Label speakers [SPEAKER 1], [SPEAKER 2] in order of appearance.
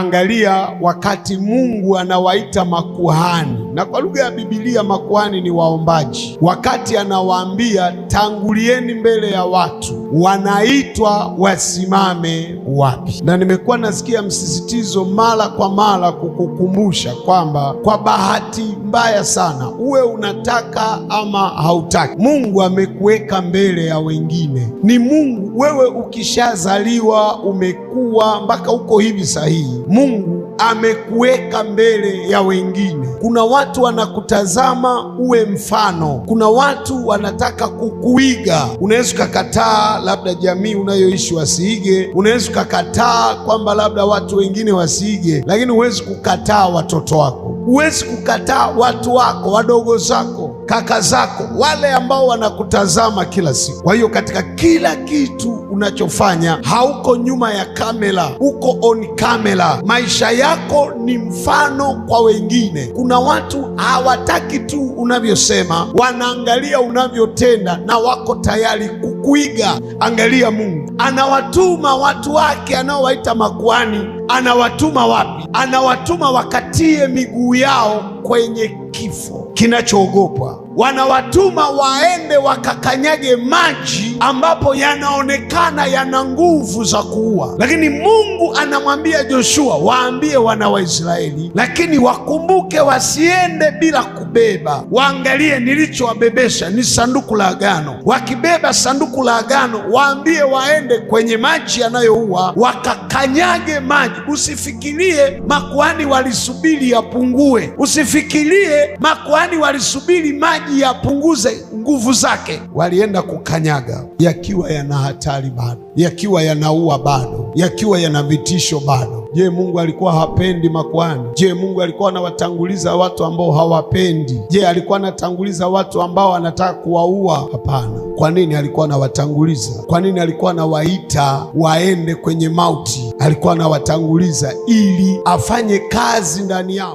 [SPEAKER 1] Angalia wakati Mungu anawaita makuhani, na kwa lugha ya Biblia makuhani ni waombaji. Wakati anawaambia tangulieni mbele ya watu, wanaitwa wasimame wapi? Na nimekuwa nasikia msisitizo mara kwa mara kukukumbusha kwamba kwa bahati mbaya sana, uwe unataka ama hautaki, Mungu amekuweka mbele ya wengine. Ni Mungu, wewe ukishazaliwa umekuwa mpaka uko hivi sahihi, Mungu amekuweka mbele ya wengine. Kuna watu wanakutazama uwe mfano, kuna watu wanataka kukuiga. Unaweza ukakataa labda jamii unayoishi wasiige, unaweza ukakataa kwamba labda watu wengine wasiige, lakini huwezi kukataa watoto wako, huwezi kukataa watu wako, wadogo zako, kaka zako, wale ambao wanakutazama kila siku. Kwa hiyo katika kila kitu unachofanya, hauko nyuma ya kamera, uko on kamera. Maisha yako ni mfano kwa wengine. Kuna watu hawataki tu unavyosema, wanaangalia unavyotenda na wako tayari kukuiga. Angalia, Mungu anawatuma watu wake anaowaita makuhani. Anawatuma wapi? Anawatuma wakatie miguu yao kwenye kifo kinachoogopwa. Wanawatuma waende wakakanyage maji ambapo yanaonekana yana nguvu za kuua. Lakini Mungu anamwambia Joshua, waambie wana wa Israeli, lakini wakumbuke wasiende bila kubeba. Waangalie nilichowabebesha ni sanduku la agano. Wakibeba sanduku la agano, waambie waende kwenye maji yanayoua wakakanyage maji. Usifikirie makuhani walisubiri yapungue. Usifikirie makuhani walisubiri maji yapunguze nguvu zake. Walienda kukanyaga yakiwa yana hatari bado, yakiwa yanaua bado, yakiwa yana vitisho bado. Je, Mungu alikuwa hapendi makuhani? Je, Mungu alikuwa anawatanguliza watu ambao hawapendi? Je, alikuwa anatanguliza watu ambao anataka kuwaua? Hapana. Kwa nini alikuwa anawatanguliza? Kwa nini alikuwa anawaita waende kwenye mauti? Alikuwa anawatanguliza ili afanye kazi ndani yao.